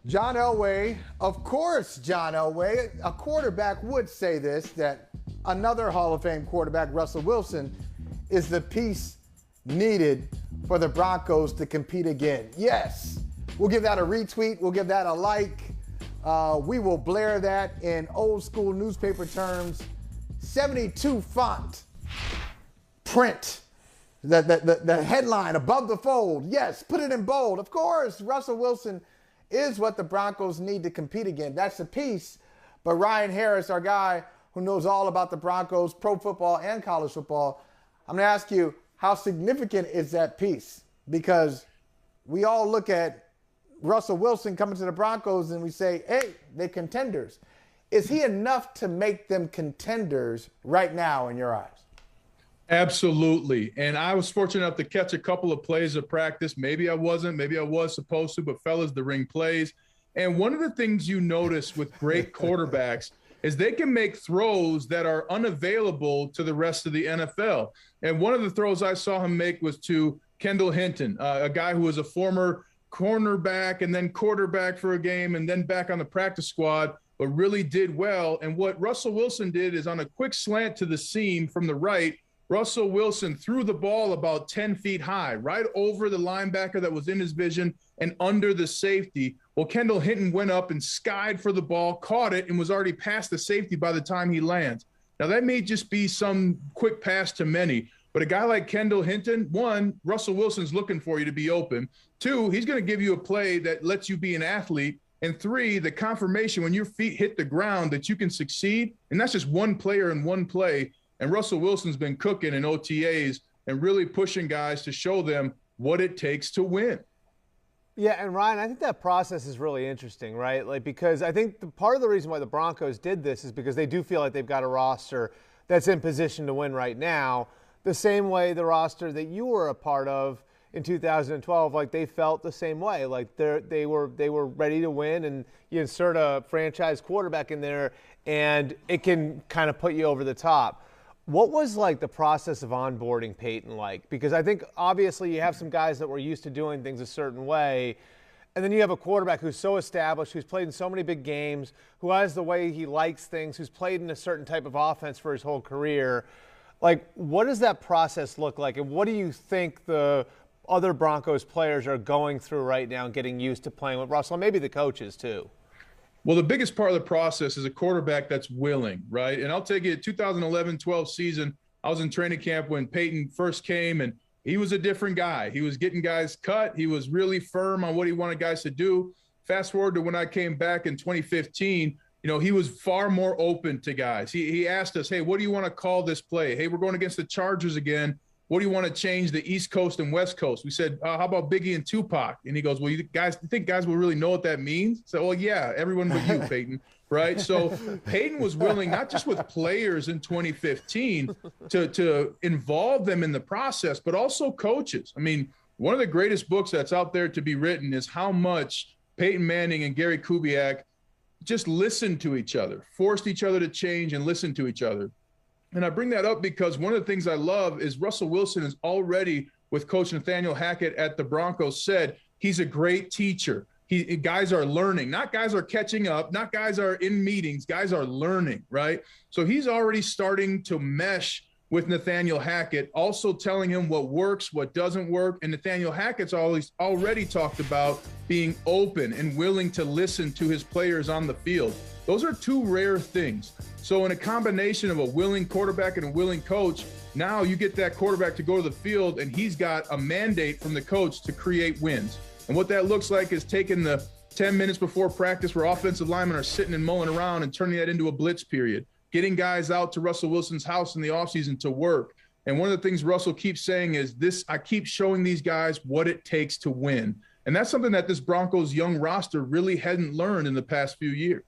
John Elway, of course, John Elway, a quarterback would say this, that another Hall of Fame quarterback, Russell Wilson, is the piece needed for the Broncos to compete again. Yes, we'll give that a retweet. We'll give that a like. We will blare that in old school newspaper terms. 72 font print. The headline above the fold. Yes, put it in bold. Of course, Russell Wilson is what the Broncos need to compete again. That's the piece. But Ryan Harris, our guy who knows all about the Broncos, pro football and college football, I'm going to ask you, how significant is that piece? Because we all look at Russell Wilson coming to the Broncos and we say, hey, they're contenders. Is he enough to make them contenders right now in your eyes? Absolutely. And I was fortunate enough to catch a couple of plays of practice. Maybe I wasn't, maybe I was supposed to, but fellas, the ring plays. And one of the things you notice with great quarterbacks is they can make throws that are unavailable to the rest of the NFL. And one of the throws I saw him make was to Kendall Hinton, a guy who was a former cornerback and then quarterback for a game and then back on the practice squad, but really did well. And what Russell Wilson did is on a quick slant to the seam from the right, Russell Wilson threw the ball about 10 feet high, right over the linebacker that was in his vision and under the safety. Well, Kendall Hinton went up and skied for the ball, caught it, and was already past the safety by the time he lands. Now, that may just be some quick pass to many, but a guy like Kendall Hinton, one, Russell Wilson's looking for you to be open. Two, he's going to give you a play that lets you be an athlete. And three, the confirmation when your feet hit the ground that you can succeed, and that's just one player in one play. And Russell Wilson's been cooking in OTAs and really pushing guys to show them what it takes to win. Yeah, and Ryan, I think that process is really interesting, right? Like, because I think part of the reason why the Broncos did this is because they do feel like they've got a roster that's in position to win right now, the same way the roster that you were a part of in 2012, like they felt the same way. Like they were ready to win, and you insert a franchise quarterback in there, and it can kind of put you over the top. What was like the process of onboarding Peyton-like? Because I think obviously you have some guys that were used to doing things a certain way, and then you have a quarterback who's so established, who's played in so many big games, who has the way he likes things, who's played in a certain type of offense for his whole career. Like, what does that process look like, and what do you think the other Broncos players are going through right now and getting used to playing with Russell, and maybe the coaches too? Well, the biggest part of the process is a quarterback that's willing, right? And I'll take it, 2011-12 season, I was in training camp when Peyton first came, and he was a different guy. He was getting guys cut. He was really firm on what he wanted guys to do. Fast forward to when I came back in 2015, he was far more open to guys. He asked us, hey, what do you want to call this play? Hey, we're going against the Chargers again. What do you want to change the East Coast and West Coast? We said, how about Biggie and Tupac? And he goes, well, you think guys will really know what that means? So, well, yeah, everyone but you, Peyton, right? So Peyton was willing, not just with players in 2015, to involve them in the process, but also coaches. I mean, one of the greatest books that's out there to be written is how much Peyton Manning and Gary Kubiak just listened to each other, forced each other to change and listen to each other. And I bring that up because one of the things I love is Russell Wilson is already, with Coach Nathaniel Hackett at the Broncos, said he's a great teacher. Guys are learning, not guys are catching up, not guys are in meetings, guys are learning, right? So he's already starting to mesh with Nathaniel Hackett, also telling him what works, what doesn't work. And Nathaniel Hackett's already talked about being open and willing to listen to his players on the field. Those are two rare things. So in a combination of a willing quarterback and a willing coach, now you get that quarterback to go to the field and he's got a mandate from the coach to create wins. And what that looks like is taking the 10 minutes before practice where offensive linemen are sitting and mulling around and turning that into a blitz period, getting guys out to Russell Wilson's house in the offseason to work. And one of the things Russell keeps saying is I keep showing these guys what it takes to win. And that's something that this Broncos young roster really hadn't learned in the past few years.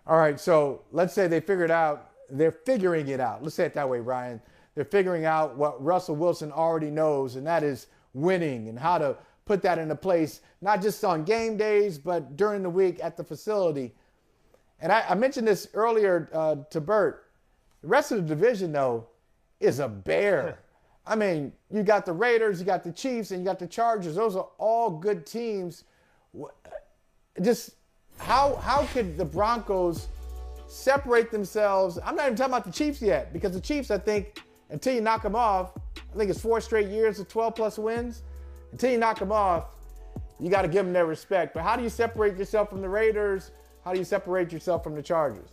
All right, so let's say they're figuring it out. Let's say it that way, Ryan. They're figuring out what Russell Wilson already knows, and that is winning and how to put that into place, not just on game days, but during the week at the facility. And I mentioned this earlier to Bert. The rest of the division, though, is a bear. I mean, you got the Raiders, you got the Chiefs, and you got the Chargers. Those are all good teams. just how could the Broncos separate themselves? I'm not even talking about the Chiefs yet, because the Chiefs, I think, until you knock them off, I think it's 4 straight years of 12-plus wins. Until you knock them off, you got to give them their respect. But how do you separate yourself from the Raiders? How do you separate yourself from the Chargers?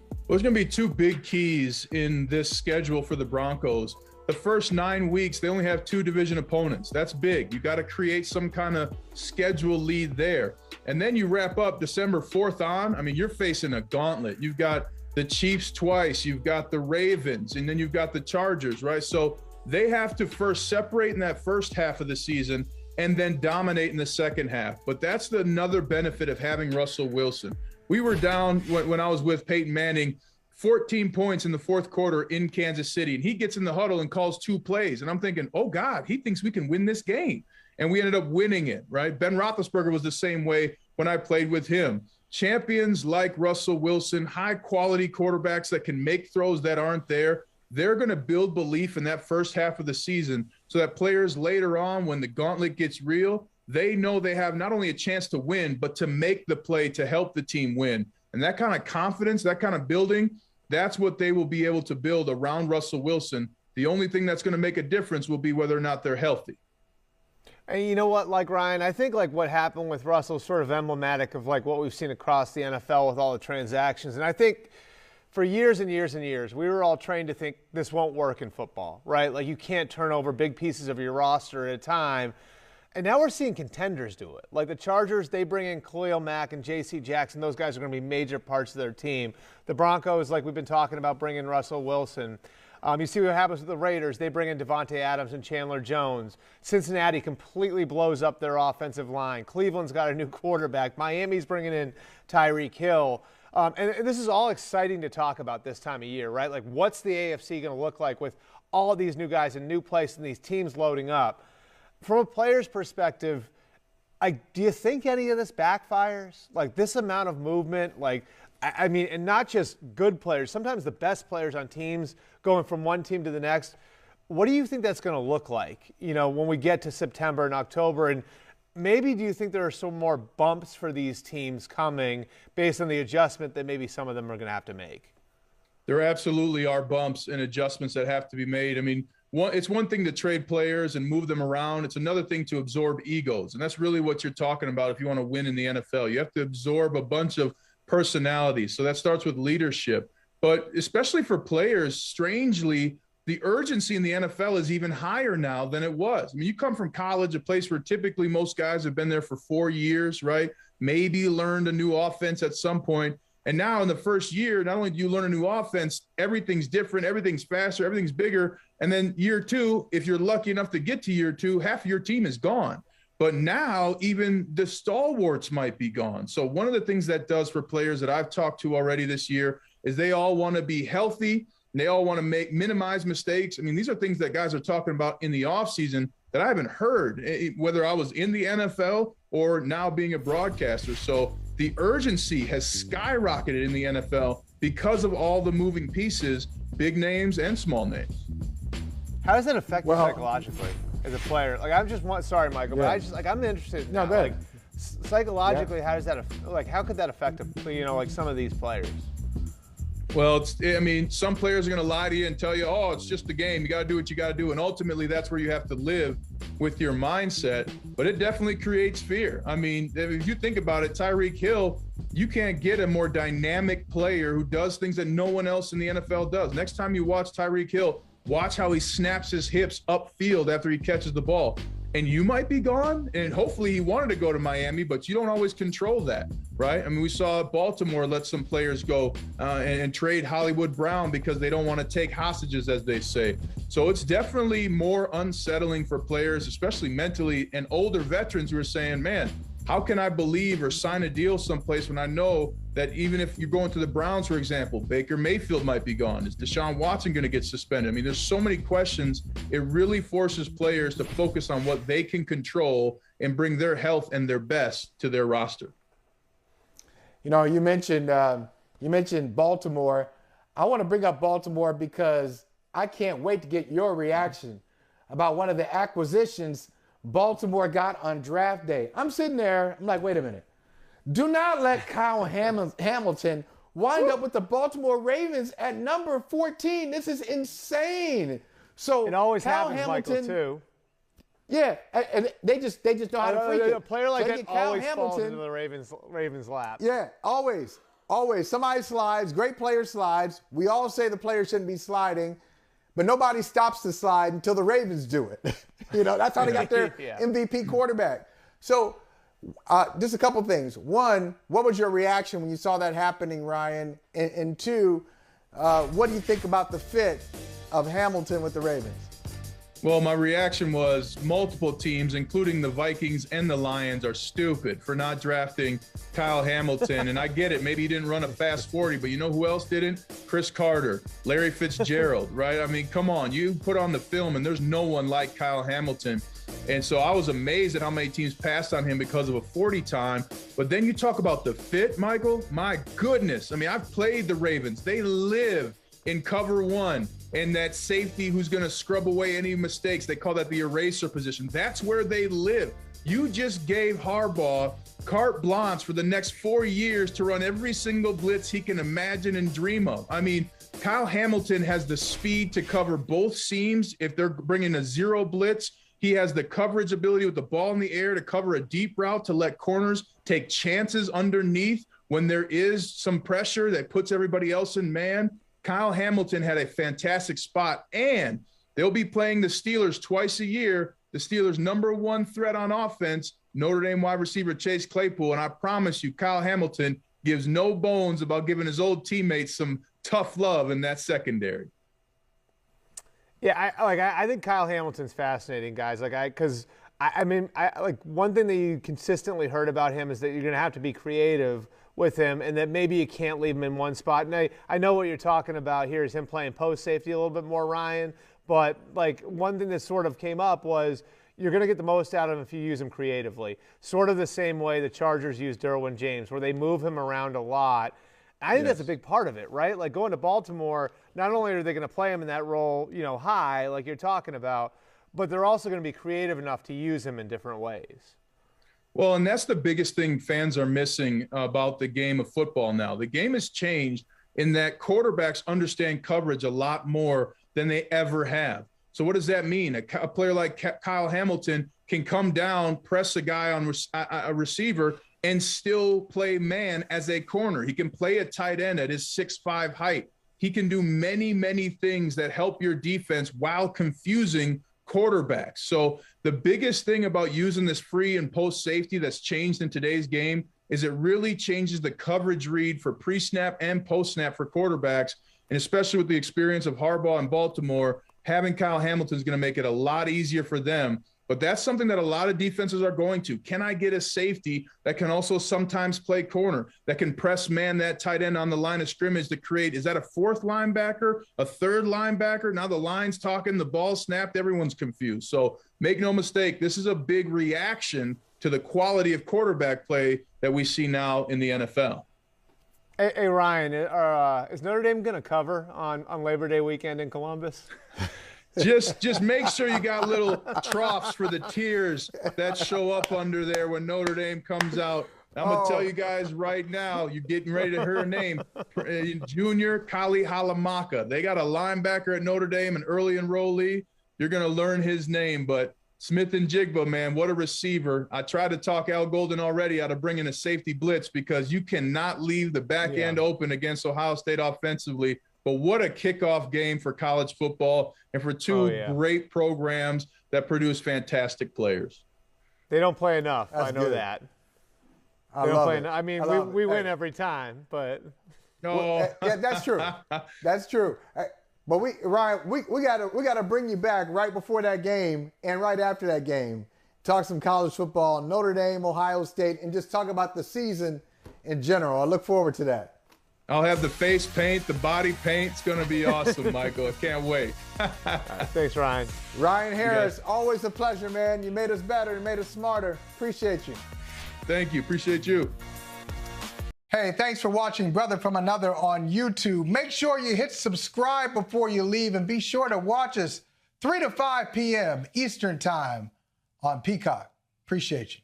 Well, there's going to be 2 big keys in this schedule for the Broncos. The first 9 weeks, they only have 2 division opponents. That's big. You got to create some kind of schedule lead there. And then you wrap up December 4th on. I mean, you're facing a gauntlet. You've got the Chiefs twice. You've got the Ravens, and then you've got the Chargers, right? So they have to first separate in that first half of the season and then dominate in the second half. But that's another benefit of having Russell Wilson. We were down when I was with Peyton Manning, 14 points in the fourth quarter in Kansas City, and he gets in the huddle and calls 2 plays. And I'm thinking, oh God, he thinks we can win this game. And we ended up winning it, right? Ben Roethlisberger was the same way when I played with him. Champions like Russell Wilson, high quality quarterbacks that can make throws that aren't there, they're going to build belief in that first half of the season so that players later on, when the gauntlet gets real, they know they have not only a chance to win, but to make the play to help the team win. And that kind of confidence, that kind of building, that's what they will be able to build around Russell Wilson. The only thing that's going to make a difference will be whether or not they're healthy. And you know what, like Ryan, I think like what happened with Russell is sort of emblematic of like what we've seen across the NFL with all the transactions. And I think for years and years and years, we were all trained to think this won't work in football, right? Like you can't turn over big pieces of your roster at a time. And now we're seeing contenders do it. Like the Chargers, they bring in Khalil Mack and J.C. Jackson. Those guys are going to be major parts of their team. The Broncos, like we've been talking about, bringing Russell Wilson. You see what happens with the Raiders. They bring in Devontae Adams and Chandler Jones. Cincinnati completely blows up their offensive line. Cleveland's got a new quarterback. Miami's bringing in Tyreek Hill. And this is all exciting to talk about this time of year, right? Like what's the AFC going to look like with all of these new guys in new place and these teams loading up? From a player's perspective, do you think any of this backfires? Like this amount of movement, like, I mean, and not just good players, sometimes the best players on teams going from one team to the next. What do you think that's going to look like, you know, when we get to September and October? And maybe do you think there are some more bumps for these teams coming based on the adjustment that maybe some of them are going to have to make? There absolutely are bumps and adjustments that have to be made. I mean, it's one thing to trade players and move them around. It's another thing to absorb egos. And that's really what you're talking about if you want to win in the NFL. You have to absorb a bunch of personalities. So that starts with leadership. But especially for players, strangely, the urgency in the NFL is even higher now than it was. I mean, you come from college, a place where typically most guys have been there for 4 years, right? Maybe learned a new offense at some point. And now in the first year, not only do you learn a new offense, everything's different, everything's faster, everything's bigger. And then year 2, if you're lucky enough to get to year 2, half of your team is gone. But now even the stalwarts might be gone. So one of the things that does for players that I've talked to already this year is they all want to be healthy and they all want to minimize mistakes. I mean, these are things that guys are talking about in the offseason that I haven't heard, whether I was in the NFL or now being a broadcaster. So the urgency has skyrocketed in the NFL because of all the moving pieces, big names and small names. How does that affect you psychologically as a player? Like, sorry, Michael, but I'm interested. No, go ahead. Like, psychologically, how does that, how could that affect, like some of these players? Well, some players are going to lie to you and tell you, oh, it's just the game. You got to do what you got to do. And ultimately, that's where you have to live with your mindset. But it definitely creates fear. I mean, if you think about it, Tyreek Hill, you can't get a more dynamic player who does things that no one else in the NFL does. Next time you watch Tyreek Hill, watch how he snaps his hips upfield after he catches the ball. And you might be gone, and hopefully he wanted to go to Miami, but you don't always control that, right? I mean, we saw Baltimore let some players go and trade Hollywood Brown because they don't want to take hostages, as they say. So it's definitely more unsettling for players, especially mentally, and older veterans who are saying, man, how can I believe or sign a deal someplace when I know that even if you're going to the Browns, for example, Baker Mayfield might be gone? Is Deshaun Watson going to get suspended? I mean, there's so many questions. It really forces players to focus on what they can control and bring their health and their best to their roster. You know, you mentioned Baltimore. I want to bring up Baltimore because I can't wait to get your reaction about one of the acquisitions Baltimore got on draft day. I'm sitting there, I'm like, wait a minute. Do not let Kyle Hamilton wind up with the Baltimore Ravens at number 14. This is insane. So it always Kyle happens, Hamilton, Michael, too. Yeah, and they just know how to freak it. A player like so that always falls into the Ravens' lap. Yeah, always. Somebody slides, great player slides. We all say the player shouldn't be sliding, but nobody stops the slide until the Ravens do it. That's how they got their MVP quarterback. So just a couple things. One, what was your reaction when you saw that happening, Ryan? And two, what do you think about the fit of Hamilton with the Ravens? Well, my reaction was multiple teams, including the Vikings and the Lions, are stupid for not drafting Kyle Hamilton. And I get it. Maybe he didn't run a fast 40, but you know who else didn't? Chris Carter, Larry Fitzgerald, right? I mean, come on. You put on the film, and there's no one like Kyle Hamilton. And so I was amazed at how many teams passed on him because of a 40 time. But then you talk about the fit, Michael. My goodness. I mean, I've played the Ravens. They live in cover one. And that safety who's going to scrub away any mistakes. They call that the eraser position. That's where they live. You just gave Harbaugh carte blanche for the next 4 years to run every single blitz he can imagine and dream of. I mean, Kyle Hamilton has the speed to cover both seams. If they're bringing a zero blitz, he has the coverage ability with the ball in the air to cover a deep route to let corners take chances underneath when there is some pressure that puts everybody else in man. Kyle Hamilton had a fantastic spot, and they'll be playing the Steelers twice a year. The Steelers' number one threat on offense, Notre Dame wide receiver Chase Claypool. And I promise you, Kyle Hamilton gives no bones about giving his old teammates some tough love in that secondary. Yeah, I think Kyle Hamilton's fascinating, guys. Because one thing that you consistently heard about him is that you're going to have to be creative with him, and that maybe you can't leave him in one spot. And I know what you're talking about here is him playing post safety a little bit more, Ryan. But one thing that sort of came up was you're going to get the most out of him if you use him creatively. Sort of the same way the Chargers used Derwin James, where they move him around a lot. I think that's a big part of it, right? Like going to Baltimore, not only are they going to play him in that role, high, like you're talking about, but they're also going to be creative enough to use him in different ways. Well, and that's the biggest thing fans are missing about the game of football now. The game has changed in that quarterbacks understand coverage a lot more than they ever have. So what does that mean? A player like Kyle Hamilton can come down, press a guy on a receiver, and still play man as a corner. He can play a tight end at his 6'5" height. He can do many, many things that help your defense while confusing quarterbacks. So the biggest thing about using this free and post safety that's changed in today's game is it really changes the coverage read for pre-snap and post-snap for quarterbacks. And especially with the experience of Harbaugh in Baltimore, having Kyle Hamilton is going to make it a lot easier for them. But that's something that a lot of defenses are going to. Can I get a safety that can also sometimes play corner, that can press man that tight end on the line of scrimmage to create? Is that a fourth linebacker, a third linebacker? Now the line's talking, the ball snapped, everyone's confused. So make no mistake, this is a big reaction to the quality of quarterback play that we see now in the NFL. Hey Ryan, is Notre Dame going to cover on Labor Day weekend in Columbus? Just make sure you got little troughs for the tears that show up under there when Notre Dame comes out. I'm going to tell you guys right now, you're getting ready to hear a name. Junior Kali Halamaka. They got a linebacker at Notre Dame, an early enrollee. You're going to learn his name, but Smith and Jigba, man, what a receiver. I tried to talk Al Golden already out of bringing a safety blitz because you cannot leave the back end open against Ohio State offensively. But what a kickoff game for college football and for two great programs that produce fantastic players. They don't play enough. I know that. I love it. I mean, we win every time, but no. Yeah, that's true. That's true. But Ryan, we gotta bring you back right before that game and right after that game. Talk some college football, Notre Dame, Ohio State, and just talk about the season in general. I look forward to that. I'll have the face paint, the body paint. It's going to be awesome, Michael. I can't wait. Thanks, Ryan. Ryan Harris, always a pleasure, man. You made us better. You made us smarter. Appreciate you. Thank you. Appreciate you. Hey, thanks for watching Brother from Another on YouTube. Make sure you hit subscribe before you leave, and be sure to watch us 3 to 5 p.m. Eastern Time on Peacock. Appreciate you.